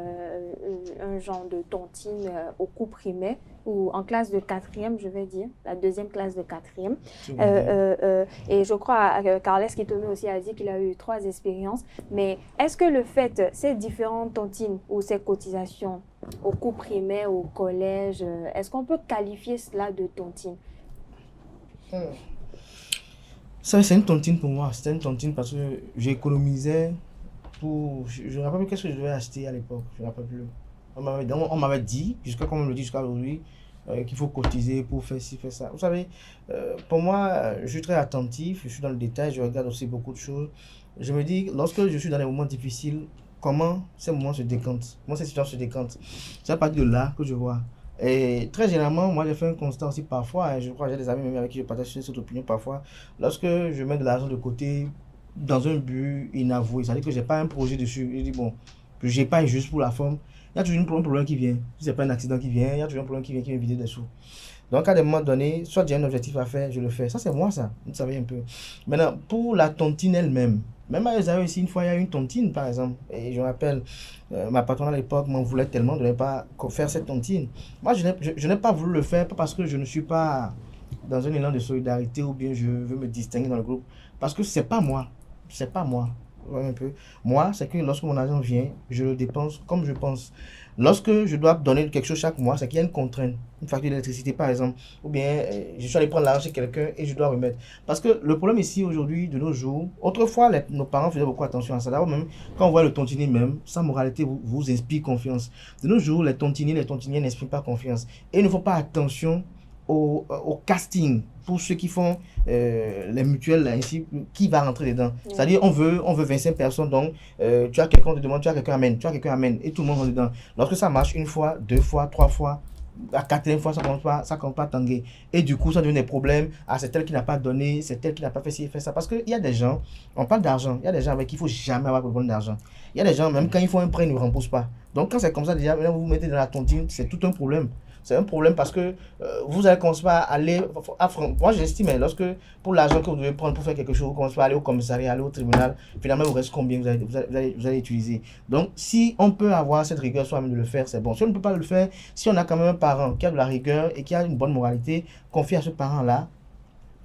un genre de tontine au cours primaire, ou en classe de 4e, je vais dire, la deuxième classe de 4e. Et je crois que Carles Kitome aussi a dit qu'il a eu 3 expériences. Mais est-ce que le fait, ces différentes tontines ou ces cotisations au cours primaire, au collège, est-ce qu'on peut qualifier cela de tontine? Ça, c'est une tontine pour moi. C'était une tontine parce que j'économisais pour... Je ne me rappelle plus qu'est-ce que je devais acheter à l'époque. Je ne me rappelle plus. On m'avait dit, comme on me le dit jusqu'à aujourd'hui, qu'il faut cotiser pour faire ci, faire ça. Vous savez, pour moi, je suis très attentif, je suis dans le détail, je regarde aussi beaucoup de choses. Je me dis, lorsque je suis dans des moments difficiles, comment ces moments se décantent, comment ces situations se décantent. C'est à partir de là que je vois. Et très généralement, moi j'ai fait un constat aussi parfois, et je crois que j'ai des amis même avec qui je partage cette opinion parfois, lorsque je mets de l'argent de côté dans un but inavoué, c'est-à-dire que je n'ai pas un projet dessus, je dis bon, que je n'épargne juste pour la forme, il y a toujours un problème qui vient, si ce n'est pas un accident qui vient, il y a toujours un problème qui vient qui me vider des sous. Donc à des moments donnés, soit j'ai un objectif à faire, je le fais, ça c'est moi ça, vous savez un peu. Maintenant, pour la tontine elle-même, même à Esaïe aussi, une fois il y a une tontine par exemple, et je me rappelle, ma patronne à l'époque m'en voulait tellement de ne pas faire cette tontine. Moi je n'ai pas voulu le faire, pas parce que je ne suis pas dans un élan de solidarité ou bien je veux me distinguer dans le groupe, parce que c'est pas moi, un peu. Moi, c'est que lorsque mon argent vient, je le dépense comme je pense. Lorsque je dois donner quelque chose chaque mois, c'est qu'il y a une contrainte, une facture d'électricité par exemple, ou bien je suis allé prendre l'argent chez quelqu'un et je dois remettre. Parce que le problème ici aujourd'hui, de nos jours, autrefois nos parents faisaient beaucoup attention à ça. D'abord même, quand on voit le tontinier même, sa moralité vous inspire confiance. De nos jours, les tontiniers n'inspirent pas confiance. Et il ne faut pas attention au casting pour ceux qui font les mutuelles, là, ici, qui va rentrer dedans. C'est-à-dire, on veut 25 personnes, donc tu as quelqu'un, on te demande, tu as quelqu'un amène, et tout le monde rentre dedans. Lorsque ça marche une fois, 2 fois, 3 fois, à 4e fois, ça commence pas à tanguer. Et du coup, ça devient des problèmes. Ah, c'est tel qui n'a pas donné, c'est tel qui n'a pas fait ci, fait ça. Parce qu'il y a des gens, on parle d'argent, il y a des gens avec qui il ne faut jamais avoir de problème d'argent. Il y a des gens, même quand ils font un prêt, ils ne remboursent pas. Donc, quand c'est comme ça, déjà, vous vous mettez dans la tontine, c'est tout un problème. C'est un problème parce que vous allez commencer à aller moi j'estime, lorsque pour l'argent que vous devez prendre pour faire quelque chose, vous commencez à aller au commissariat, aller au tribunal, finalement il vous reste combien vous allez utiliser. Donc si on peut avoir cette rigueur soi-même de le faire, c'est bon. Si on ne peut pas le faire, si on a quand même un parent qui a de la rigueur et qui a une bonne moralité, confiez à ce parent-là,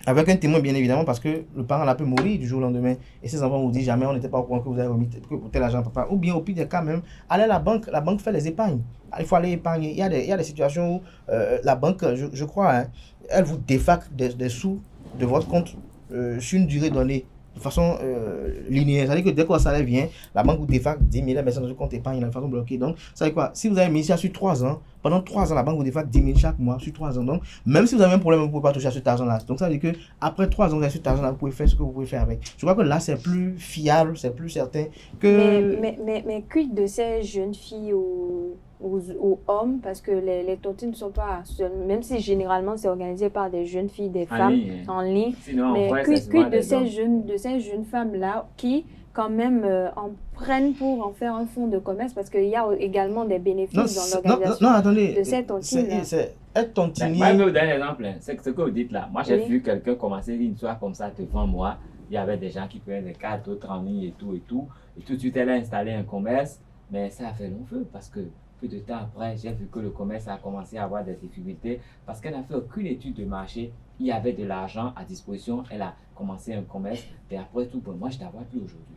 avec un témoin bien évidemment, parce que le parent là peut mourir du jour au lendemain et ses enfants vous disent jamais on n'était pas au courant que vous avez remis tel argent à papa, ou bien au pire des cas même, allez à la banque fait les épargnes, il faut aller épargner. Il y a des situations où la banque, je crois, hein, elle vous défacte des sous de votre compte sur une durée donnée de façon linéaire. C'est-à-dire que dès que votre salaire vient, la banque vous défacte 10 000, elle met ça dans le compte épargne de façon bloquée. Donc, ça veut dire quoi? Si vous avez mis ça sur 3 ans, pendant 3 ans, la banque vous défacte 10 000 chaque mois sur 3 ans. Donc, même si vous avez un problème, vous ne pouvez pas toucher à cet argent-là. Donc, ça veut dire qu'après 3 ans, vous avez cet argent-là, vous pouvez faire ce que vous pouvez faire avec. Je crois que là, c'est plus fiable, c'est plus certain que... Mais quid de ces jeunes filles aux hommes, parce que les tontines ne sont pas seules, même si généralement c'est organisé par des jeunes filles, des femmes en ligne. Sinon, mais quid de ces jeunes femmes-là qui quand même en prennent pour en faire un fonds de commerce, parce qu'il y a également des bénéfices dans l'organisation de ces tontines-là. Être tontinier... Moi, je vais vous donner un exemple. C'est ce que vous dites là. Moi, j'ai vu quelqu'un commencer une soirée comme ça devant moi. Il y avait des gens qui prenaient des cartes, d'autres en ligne et tout. Et tout de suite, elle a installé un commerce. Mais ça a fait long feu parce que peu de temps après, j'ai vu que le commerce a commencé à avoir des difficultés parce qu'elle n'a fait aucune étude de marché. Il y avait de l'argent à disposition. Elle a commencé un commerce. Et après tout, bon, moi, je ne la vois plus aujourd'hui.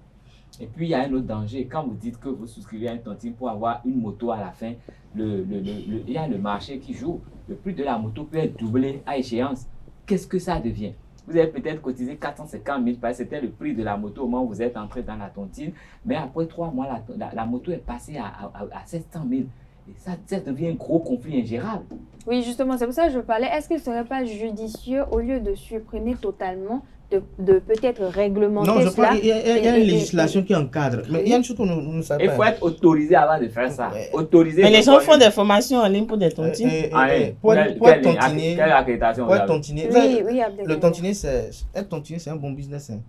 Et puis, il y a un autre danger. Quand vous dites que vous souscrivez à une tontine pour avoir une moto à la fin, il y a le marché qui joue. Le prix de la moto peut être doublé à échéance. Qu'est-ce que ça devient? Vous avez peut-être cotisé 450 000 parce que c'était le prix de la moto au moment où vous êtes entré dans la tontine. Mais après 3 mois, la moto est passée à 700 000. Et ça devient un gros conflit ingérable. Oui, justement, c'est pour ça que je parlais. Est-ce qu'il ne serait pas judicieux, au lieu de supprimer totalement, de peut-être réglementer cela? Non, je crois qu'il y a une législation qui encadre. Mais il y a une chose que nous ne savons pas. Il faut être autorisé avant de faire ça. Autorisé. Mais les gens font des formations en ligne pour des tontines. Pour être tontinier, quelle accréditation vous avez? Le tontinier, c'est un bon business. Hein.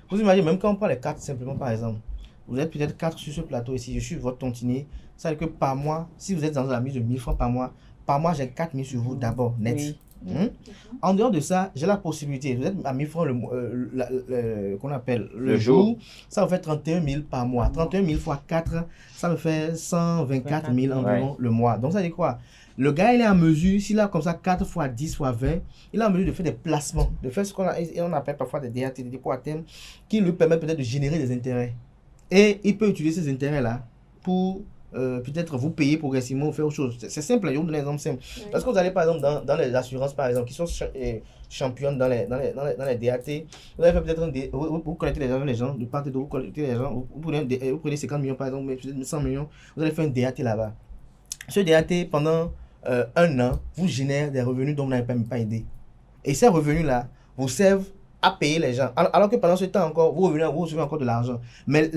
Vous imaginez, même quand on prend les cartes simplement, par exemple, vous êtes peut-être 4 sur ce plateau ici, je suis votre tontinier. Ça veut dire que par mois, si vous êtes dans la mise de 1000 francs par mois, j'ai 4 000 sur vous d'abord, net. Oui. En dehors de ça, j'ai la possibilité, vous êtes à 1000 francs qu'on appelle le jour, ça vous fait 31 000 par mois. 31 000 fois 4, ça me fait 124 000 environ le mois. Donc ça veut dire quoi? Le gars, il est en mesure, s'il a comme ça 4 fois 10 fois 20, il est en mesure de faire des placements, de faire ce qu'on appelle parfois des DAT, des dépôts à terme, qui lui permettent peut-être de générer des intérêts. Et il peut utiliser ces intérêts-là pour peut-être vous payer progressivement ou faire autre chose. C'est simple, je vais vous donner un exemple simple. Oui. Parce que vous allez par exemple dans les assurances, par exemple, qui sont championnes dans les DAT, vous allez faire peut-être vous connaissez les gens, de part et d'autre, vous connaissez les gens, vous prenez 50 millions par exemple, mais peut-être 100 millions, vous allez faire un DAT là-bas. Ce DAT, pendant 1 an, vous génère des revenus dont vous n'avez même pas idée. Et ces revenus-là vous servent à payer les gens. Alors que pendant ce temps encore, vous recevez encore de l'argent. Mais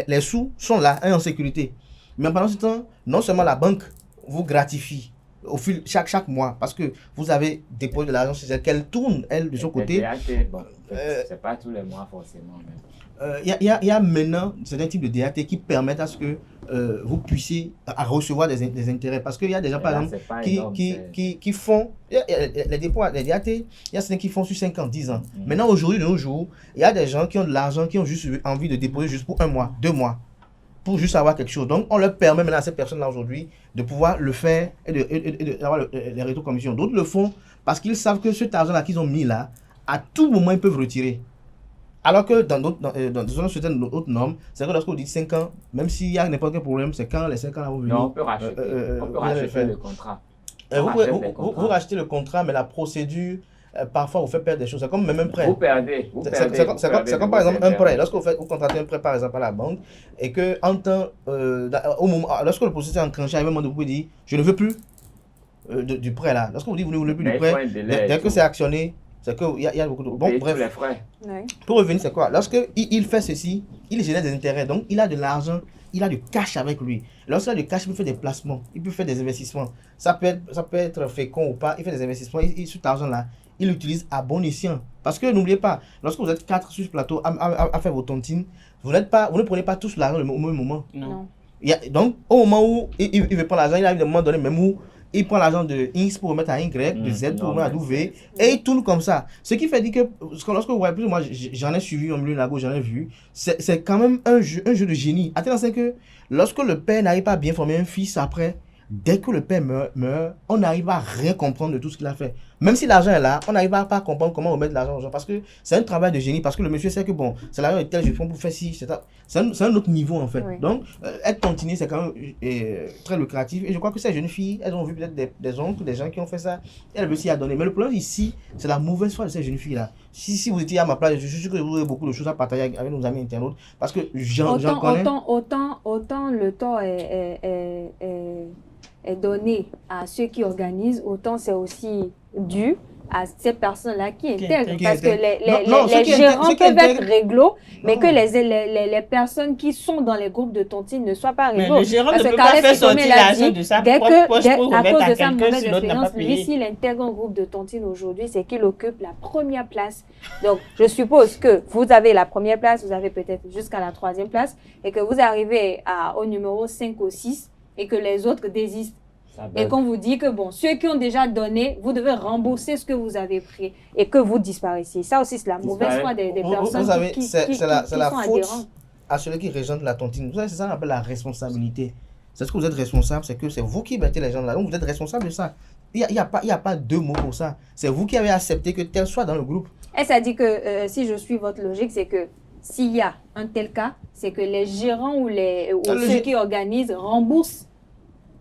les sous sont là, en sécurité. Mais pendant ce temps, non seulement la banque vous gratifie au fil chaque mois, parce que vous avez déposé de l'argent chez elle, qu'elle tourne, elle, de son côté. Bon, c'est pas tous les mois forcément. Il y a maintenant certains types de DAT qui permettent à ce que vous puissiez recevoir des intérêts. Parce qu'il y a des gens, par exemple, qui font les dépôts, les DAT, il y a certains qui font sur 5 ans, 10 ans. Maintenant, aujourd'hui, de nos jours, il y a des gens qui ont de l'argent, qui ont juste envie de déposer juste pour 1 mois, 2 mois, pour juste avoir quelque chose. Donc, on leur permet maintenant à ces personnes-là aujourd'hui de pouvoir le faire et d'avoir les rétrocommissions. D'autres le font parce qu'ils savent que cet argent-là qu'ils ont mis là, à tout moment, ils peuvent retirer. Alors que dans certaines autres normes, c'est que lorsque vous dites 5 ans, même s'il y a n'importe quel problème, c'est quand les 5 ans là vont venir. Non, on peut racheter le contrat. Vous rachetez le contrat, mais la procédure, parfois, vous fait perdre des choses. C'est comme même un prêt. Vous perdez. C'est comme par exemple un prêt. Lorsque vous contractez un prêt, par exemple, à la banque, et que au moment, lorsque le processus est enclenché, à un moment où vous pouvez dire, je ne veux plus. du prêt là. Lorsque vous dites que vous ne voulez plus Mais du il faut prêt, un délai dès et que tout. c'est actionné, c'est qu'il y a beaucoup de... Vous Bon, payez tous les bref, frais. Ouais. pour revenir, c'est quoi? Lorsque il fait ceci, il génère des intérêts. Donc, il a de l'argent, il a du cash avec lui. Lorsqu'il a du cash, il peut faire des placements, il peut faire des investissements. Ça peut être fécond ou pas, il fait des investissements. Cet argent-là, il l'utilise à bon escient. Parce que n'oubliez pas, lorsque vous êtes 4 sur ce plateau à faire vos tontines, vous ne prenez pas tous l'argent au même moment. Non. Donc, au moment où il veut prendre l'argent, il arrive à un moment donné, même où il prend l'argent de X pour remettre à Y, de Z pour remettre à W, et il tourne comme ça. Ce qui fait dire que, lorsque vous voyez plus, moi j'en ai suivi au milieu de la gauche, j'en ai vu, c'est quand même un jeu de génie. Attention, c'est que lorsque le père n'arrive pas à bien former un fils après, dès que le père meurt, on n'arrive à rien comprendre de tout ce qu'il a fait. Même si l'argent est là, on n'arrive pas à comprendre comment remettre l'argent aux gens. Parce que c'est un travail de génie. Parce que le monsieur sait que bon, c'est l'argent est tel, je prends pour faire ci, c'est un autre niveau en fait. Oui. Donc, être tontinier, c'est quand même très lucratif. Et je crois que ces jeunes filles, elles ont vu peut-être des oncles, des gens qui ont fait ça. Et elles veulent s'y adonner. Mais le problème ici, c'est la mauvaise foi de ces jeunes filles-là. Si vous étiez à ma place, je suis sûr que vous aurez beaucoup de choses à partager avec nos amis internautes. Parce que j'en connais. Autant le tort est donné à ceux qui organisent, autant c'est aussi dû à ces personnes-là qui intègrent. Parce que les gérants peuvent être réglo, mais que les personnes qui sont dans les groupes de tontines ne soient pas réglo. Mais le gérant parce ne que peut pas Carles faire sortir l'a l'argent dit, de sa dès propre poche que, pour à remettre cause à de sa quelqu'un mauvaise si l'autre n'a pas expérience, lui, payé. s'il intègre un groupe de tontines aujourd'hui, c'est qu'il occupe la première place. Donc, je suppose que vous avez la première place, vous avez peut-être jusqu'à la 3e place, et que vous arrivez au numéro 5 ou 6, et que les autres désistent. Et qu'on vous dit que bon, ceux qui ont déjà donné, vous devez rembourser ce que vous avez pris et que vous disparaissiez. Ça aussi, c'est la mauvaise foi des personnes vous savez, qui c'est la sont faute adhérents. à celui qui régente la tontine. Vous savez, c'est ça qu'on appelle la responsabilité. C'est ce que vous êtes responsable, c'est que c'est vous qui mettez les gens là. Donc, vous êtes responsable de ça. Il n'y a pas deux mots pour ça. C'est vous qui avez accepté que tel soit dans le groupe. Et ça dit que, si je suis votre logique, c'est que s'il y a un tel cas, c'est que les gérants ou ceux qui organisent remboursent.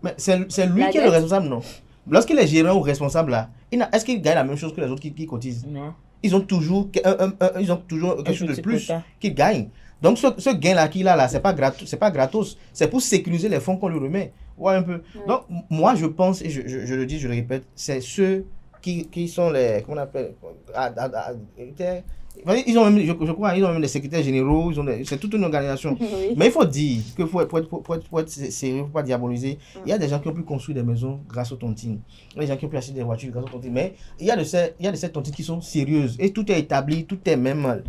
Mais c'est lui qui est le responsable, non? Lorsqu'il est gérant ou responsable là, est-ce qu'il gagne la même chose que les autres qui cotisent? Non. Ils ont toujours quelque chose de plus qu'ils gagnent. Donc ce gain-là qu'il a là, c'est pas gratos. C'est pour sécuriser les fonds qu'on lui remet. Ouais, un peu. Oui. Donc moi je pense, et je le dis, je le répète, c'est ceux qui sont les, comment on appelle, ils ont même, je crois, ils ont même des secrétaires généraux, c'est toute une organisation. Oui. Mais il faut dire que pour être sérieux, faut pas diaboliser. Il y a des gens qui ont pu construire des maisons grâce aux tontines. Il y a des gens qui ont pu acheter des voitures grâce aux tontines. Mais il y a de ces tontines qui sont sérieuses. Et tout est établi, tout est même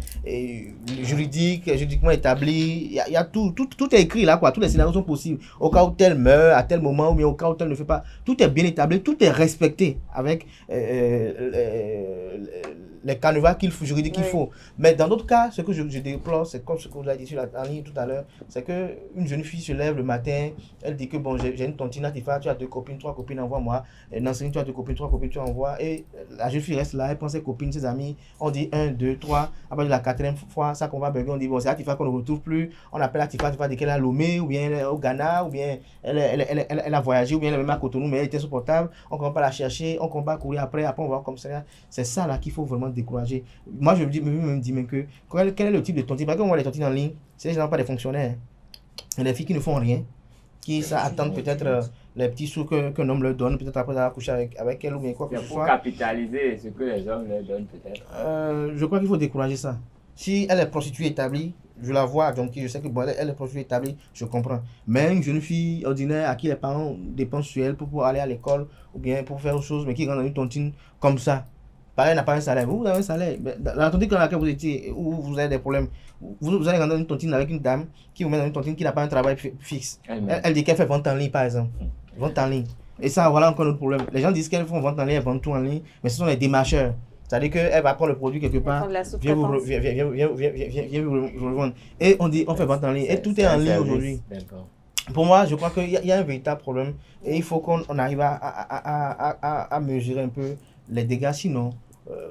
juridiquement établi. Il y a tout est écrit là, quoi. Tous les scénarios sont possibles. Au cas où tel meurt, à tel moment, ou bien au cas où tel ne fait pas. Tout est bien établi, tout est respecté avec les canevas juridiques qu'il faut. Mais dans d'autres cas, ce que je déplore, c'est comme ce que vous avez dit sur en ligne tout à l'heure, c'est qu'une jeune fille se lève le matin, elle dit que bon, j'ai une tontine à Tifa, tu as 2 copines, 3 copines, envoie-moi. Nancine, tu as 2 copines, 3 copines, tu envoies. Et la jeune fille reste là, elle prend ses copines, ses amis, on dit 1, 2, 3. Après de la 4e fois, ça qu'on va bugger, on dit bon, c'est Atifa qu'on ne retrouve plus. On appelle Atifa, Atifa dès qu'elle a Lomé, ou bien elle est au Ghana, ou bien elle a voyagé, ou bien elle est même à Cotonou, mais elle était insupportable. On ne commence pas la chercher, on commence à courir après on va comme ça. C'est ça là qu'il faut vraiment décourager. Moi, je me dis même que quel est le type de tontine? Parce qu'on voit les tontines en ligne, c'est généralement pas des fonctionnaires. Il y a des filles qui ne font rien, qui attendent peut-être les petits sous qu'un homme leur donne, peut-être après avoir couché avec elle ou bien quoi que ce soit. Pour capitaliser ce que les hommes leur donnent peut-être. Je crois qu'il faut décourager ça. Si elle est prostituée établie, je la vois, donc je sais que bon, elle est prostituée établie, je comprends. Mais une jeune fille ordinaire à qui les parents dépensent sur elle pour pouvoir aller à l'école ou bien pour faire autre chose, mais qui rentre dans une tontine comme ça. Pareil, n'a pas un salaire. Vous avez un salaire. Dans la tontine dans laquelle vous étiez, où vous avez des problèmes, vous allez rentrer dans une tontine avec une dame qui vous met dans une tontine qui n'a pas un travail fixe. Elle dit qu'elle fait vente en ligne, par exemple. Vente en ligne. Et ça, voilà encore notre problème. Les gens disent qu'elles font vente en ligne, elles vendent tout en ligne, mais ce sont les démarcheurs. C'est-à-dire qu'elle va prendre le produit quelque part, viens vous revendre. Et on dit, on fait vente en ligne. Et tout est en ligne aujourd'hui. Pour moi, je crois qu'il y a un véritable problème. Et il faut qu'on arrive à mesurer un peu les dégâts, sinon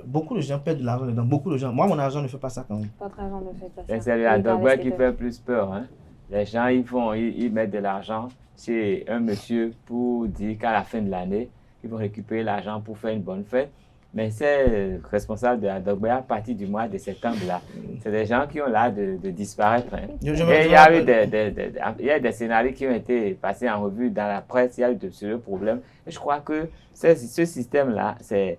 beaucoup de gens perdent de l'argent dedans. Beaucoup de gens. Moi, mon argent ne fait pas ça quand même. Votre argent ne fait pas ça. C'est la dogma qui fait plus peur. Hein? Les gens, ils mettent de l'argent chez un monsieur pour dire qu'à la fin de l'année, ils vont récupérer l'argent pour faire une bonne fête. Mais ces responsables de la Dogbe, à partir du mois de septembre, là, c'est des gens qui ont l'air de disparaître. Hein. Et il y a des scénarios qui ont été passés en revue dans la presse, il y a eu de sérieux problèmes. Et je crois que ce système-là, c'est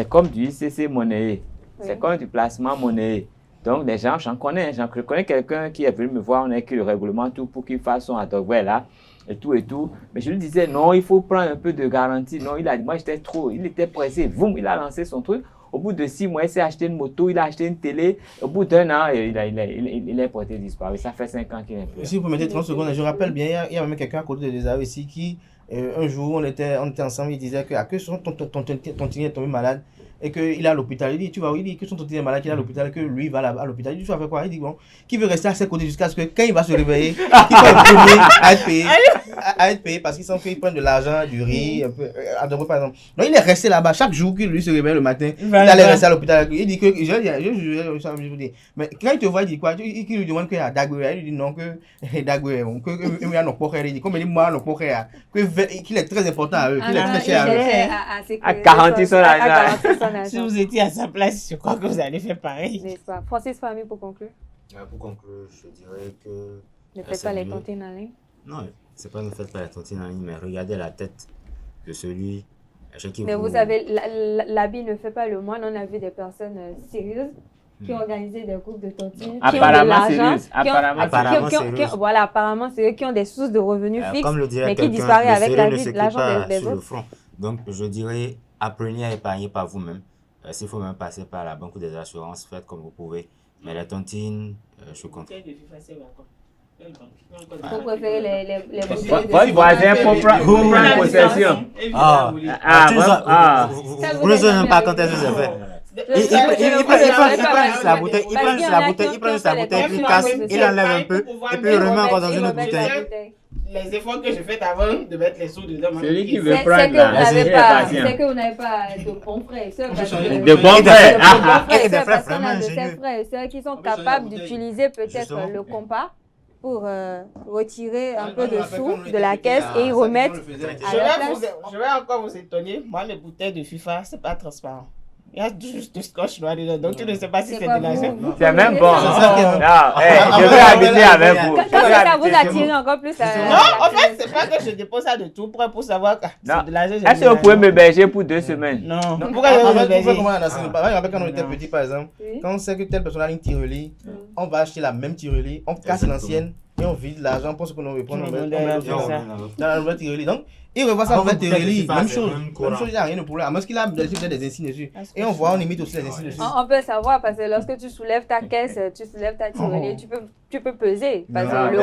comme du ICC monnayé. C'est comme du placement monnayé. Donc, des gens, je connais quelqu'un qui est venu me voir, on a écrit le règlement, tout pour qu'il fasse son Dogbe là. Et tout. Mais je lui disais, non, il faut prendre un peu de garantie. Non, il a dit, moi, il était pressé. Boum, il a lancé son truc. Au bout de 6 mois, il s'est acheté une moto, il a acheté une télé. Au bout d'1 an, il est porté disparu. Ça fait 5 ans qu'il est plus. Si vous permettez 30 secondes, je rappelle bien, il y a même quelqu'un à côté de Désiré ici qui, un jour, on était ensemble, il disait que son tontine est tombé malade. Et qu'il est à l'hôpital. Il dit, tu vas où? Il dit que son tontine est malade, qu'il est à l'hôpital, que lui va à l'hôpital. Il dit, tu vas faire quoi? Il dit, bon, qui veut rester à ses côtés jusqu'à ce que quand il va se réveiller, il va être premier à être payé parce qu'ils sont qu'ils prennent de l'argent, du riz, un peu, à Dogbe par exemple. Donc il est resté là-bas chaque jour qu'il lui se réveille le matin. Il allait rester à l'hôpital. Il dit que, je vous dis, mais quand il te voit, il dit quoi? Il lui demande qu'il y a Dagwe. Il lui dit non, que Dagwe, qu'il y a nos poches. Il dit, comme il dit, moi, nos poches, qu'il est très important à eux, qu'il est très cher à eux. À garantir son argent. Si vous étiez à sa place, je crois que vous allez faire pareil. N'est-ce pas? Francis Fami, pour conclure. Pour conclure, je dirais que... Ne faites pas les tontines en ligne. Non, c'est pas ne faites pas les tontines en ligne, mais regardez la tête de celui qui mais vous savez, l'habit ne fait pas le moine. On a vu des personnes sérieuses qui ont organisé des groupes de tontines, qui ont de l'argent, voilà, apparemment c'est eux qui ont des sources de revenus fixes, mais qui disparaissent avec l'argent des autres. Donc je dirais, apprenez à épargner par vous-même. S'il faut même passer par la banque ou des assurances, faites comme vous pouvez. Mais les tontines, je compte. Vous préférez les votre voisin pour prendre possession. Vous ne savez même pas quand est-ce que c'est fait. Il prend la bouteille, il prend sa bouteille, il casse, il enlève un peu, et puis il remet encore dans une autre bouteille. Les efforts que je fais avant de mettre les sous dedans. Celui qui veut prendre là, c'est que vous n'avez pas de bons frères. De bons frères. De ses frères, ceux qui sont capables d'utiliser peut-être le compas pour retirer un peu de sous de la caisse et y remettre à la place. Je vais encore vous étonner. Moi, mes bouteilles de FIFA, c'est pas transparent. Il y a juste du scotch noir dedans, donc tu ne sais pas si c'est de l'argent. C'est même bon. Je vais habiter avec vous. Ça vous attire encore plus. Non, en fait, c'est pas que je dépose ça de tout près pour savoir que c'est de l'argent. Est-ce que vous pouvez m'héberger pour 2 semaines? Non. Pourquoi je vais m'héberger? Quand on était petit, par exemple, quand on sait que telle personne a une tirelie, on va acheter la même tirelie, on casse l'ancienne et on vide l'argent pour ce que l'on veut prendre. Dans la nouvelle tirelie. Donc, il revoit ça en fait tirelie. Même chose, il n'y a rien de problème. À moins qu'il a des insignes dessus. Et on voit, on imite aussi les insignes dessus. On peut savoir parce que lorsque tu soulèves ta caisse, tu soulèves ta tirelie, tu peux peser. Parce que le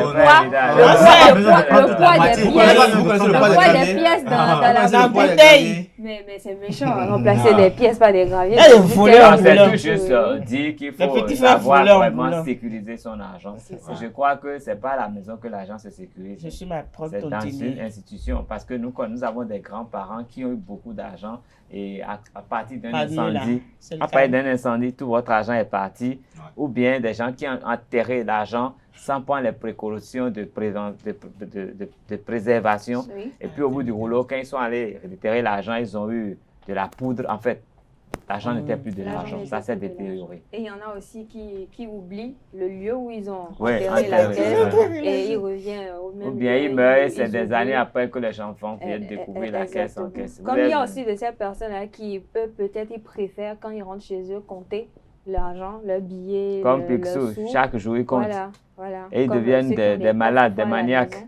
poids des pièces dans la bouteille. Mais c'est méchant, remplacer des pièces par des graviers. C'est tout juste dire qu'il faut savoir vraiment sécuriser son argent. Je crois que ce n'est pas à la maison que l'argent se sécurise. Je suis ma propre c'est dans une institution. Parce que nous avons des grands-parents qui ont eu beaucoup d'argent et à partir d'un incendie, tout votre argent est parti. Ou bien des gens qui ont enterré l'argent sans prendre les précautions de préservation. Et puis au bout du rouleau, quand ils sont allés déterrer l'argent, ils ont eu de la poudre. En fait, l'argent n'était plus de l'argent. Ça s'est détérioré. Et il y en a aussi qui oublient le lieu où ils ont enterré la caisse et ils reviennent au même lieu. Ou bien ils meurent, c'est des années après que les enfants viennent découvrir la caisse en caisse. Comme il y a aussi de ces personnes-là qui peut-être ils préfèrent quand ils rentrent chez eux compter l'argent, le billet, comme Picsou, chaque jour ils comptent. Voilà. Et ils deviennent des malades, des maniaques.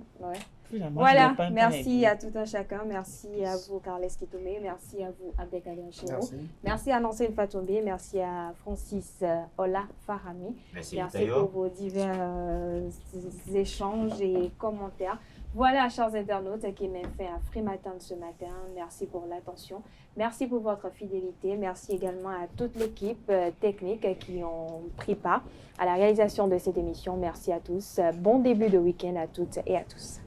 Voilà, merci à tout un chacun. Merci à vous, Carles Kitoumé. Merci à vous, Abdelkader Chiro. Merci à Nancine Fatoumbi. Merci à Francis Ola Farami. Merci pour vos divers échanges et commentaires. Voilà, chers internautes, qui m'a fait un Free Matin de ce matin. Merci pour l'attention. Merci pour votre fidélité. Merci également à toute l'équipe technique qui ont pris part à la réalisation de cette émission. Merci à tous. Bon début de week-end à toutes et à tous.